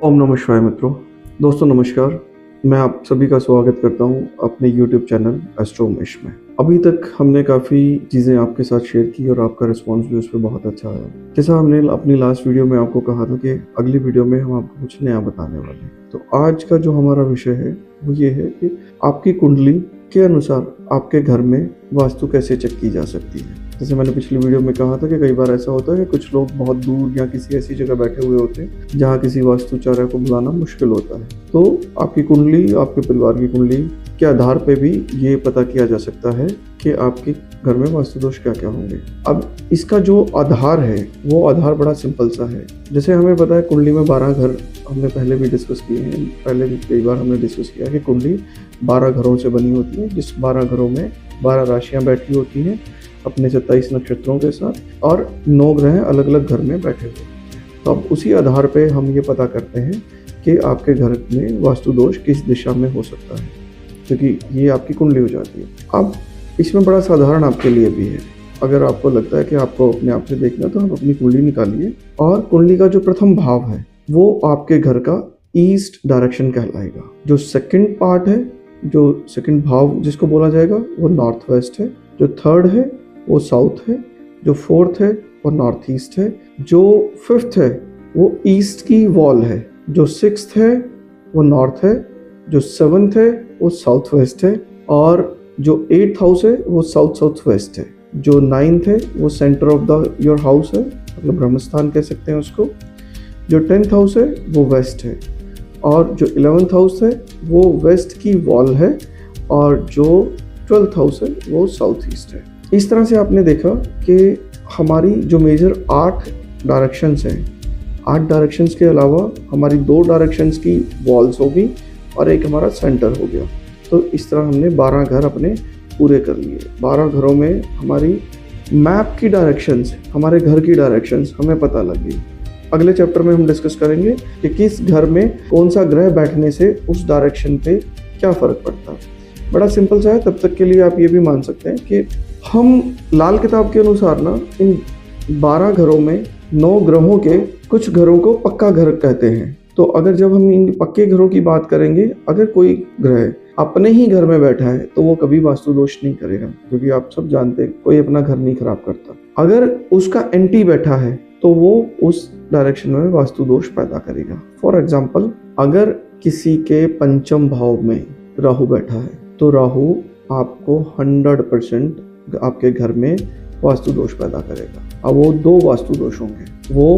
ओम नमः शिवाय मित्रों। दोस्तों नमस्कार। मैं आप सभी का स्वागत करता हूं अपने यूट्यूब चैनल एस्ट्रो उमेश में। अभी तक हमने काफ़ी चीज़ें आपके साथ शेयर की और आपका रिस्पांस भी उस पे बहुत अच्छा आया। जैसा हमने अपनी लास्ट वीडियो में आपको कहा था कि अगली वीडियो में हम आपको कुछ नया बताने वाले हैं। तो आज का जो हमारा विषय है वो ये है कि आपकी कुंडली के अनुसार आपके घर में वास्तु कैसे चेक की जा सकती है। जैसे मैंने पिछली वीडियो में कहा था कि कई बार ऐसा होता है कि कुछ लोग बहुत दूर या किसी ऐसी जगह बैठे हुए होते हैं जहाँ किसी वास्तुचार्य को बुलाना मुश्किल होता है। तो आपकी कुंडली, आपके परिवार की कुंडली के आधार पे भी ये पता किया जा सकता है कि आपके घर में वास्तु दोष क्या क्या होंगे। अब इसका जो आधार है वो आधार बड़ा सिंपल सा है। जैसे हमें पता है कुंडली में 12 घर हमने पहले भी डिस्कस किए हैं, पहले भी कई बार हमने डिस्कस किया कि कुंडली 12 घरों से बनी होती है, जिस 12 घरों में 12 राशियां बैठी होती हैं अपने 27 नक्षत्रों के साथ और 9 ग्रह अलग अलग घर में बैठे हुए हैं। तो अब उसी आधार पे हम ये पता करते हैं कि आपके घर में वास्तु दोष किस दिशा में हो सकता है, क्योंकि ये आपकी कुंडली हो जाती है। अब इसमें बड़ा साधारण आपके लिए भी है। अगर आपको लगता है कि आपको अपने आप से देखना तो आप अपनी कुंडली निकालिए और कुंडली का जो प्रथम भाव है वो आपके घर का ईस्ट डायरेक्शन कहलाएगा। जो सेकंड पार्ट है, जो सेकंड भाव जिसको बोला जाएगा वो नॉर्थ वेस्ट है। जो थर्ड है वो साउथ है। जो फोर्थ है वो नॉर्थ ईस्ट है। जो फिफ्थ है वो ईस्ट की वॉल है। जो सिक्स्थ है वो नॉर्थ है। जो सेवंथ है वो साउथ वेस्ट है। और जो एट्थ हाउस है वो साउथ साउथ वेस्ट है। जो नाइन्थ है वो centre of the your house है, मतलब ब्रह्मस्थान कह सकते हैं उसको। जो 10th हाउस है वो वेस्ट है। और जो 11th हाउस है वो वेस्ट की वॉल है। और जो 12th हाउस है वो साउथ ईस्ट है। इस तरह से आपने देखा कि हमारी जो मेजर 8 डायरेक्शंस हैं, 8 डायरेक्शंस के अलावा हमारी 2 डायरेक्शंस की वॉल्स होगी और एक हमारा सेंटर हो गया। तो इस तरह हमने 12 घर अपने पूरे कर लिए। 12 घरों में हमारी मैप की डायरेक्शंस, हमारे घर की डायरेक्शंस हमें पता लग गई। अगले चैप्टर में हम डिस्कस करेंगे कि किस घर में कौन सा ग्रह बैठने से उस डायरेक्शन पे क्या फ़र्क पड़ता है। बड़ा सिंपल सा है। तब तक के लिए आप ये भी मान सकते हैं कि हम लाल किताब के अनुसार ना इन 12 घरों में 9 ग्रहों के कुछ घरों को पक्का घर कहते हैं। तो अगर जब हम इन पक्के घरों की बात करेंगे, अगर कोई ग्रह अपने ही घर में बैठा है तो वो कभी वास्तु दोष नहीं करेगा, क्योंकि आप सब जानते हैं कोई अपना घर नहीं खराब करता। अगर उसका एंटी बैठा है तो वो उस डायरेक्शन में वास्तु दोष पैदा करेगा। फॉर एग्जाम्पल, अगर किसी के पंचम भाव में राहु बैठा है तो राहु आपको 100% आपके घर में वास्तु दोष पैदा करेगा। अब वो 2 वास्तु दोष होंगे। वो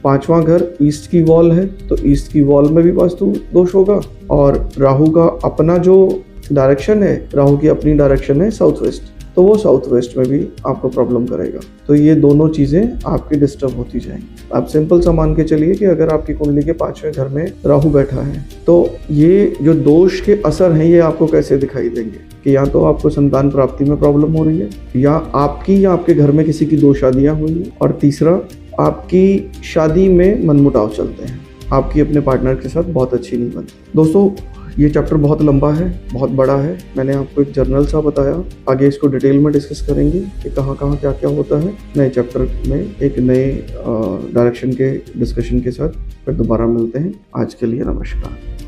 5वां घर ईस्ट की वॉल है तो ईस्ट की वॉल में भी वास्तु दोष होगा। और राहु का अपना जो डायरेक्शन है, राहु की अपनी डायरेक्शन है साउथ वेस्ट, तो वो साउथ वेस्ट में भी आपको प्रॉब्लम करेगा। तो ये दोनों चीज़ें आपकी डिस्टर्ब होती जाएंगी। आप सिंपल सा मान के चलिए कि अगर आपकी कुंडली के 5वें घर में राहु बैठा है तो ये जो दोष के असर हैं ये आपको कैसे दिखाई देंगे कि या तो आपको संतान प्राप्ति में प्रॉब्लम हो रही है, या आपकी या आपके घर में किसी की 2 शादियाँ हुई हैं, और तीसरा आपकी शादी में मनमुटाव चलते हैं, आपकी अपने पार्टनर के साथ बहुत अच्छी नहीं बनती। दोस्तों ये चैप्टर बहुत लंबा है, बहुत बड़ा है। मैंने आपको एक जर्नल सा बताया, आगे इसको डिटेल में डिस्कस करेंगे कि कहाँ कहाँ क्या क्या होता है। नए चैप्टर में एक नए डायरेक्शन के डिस्कशन के साथ फिर दोबारा मिलते हैं। आज के लिए नमस्कार।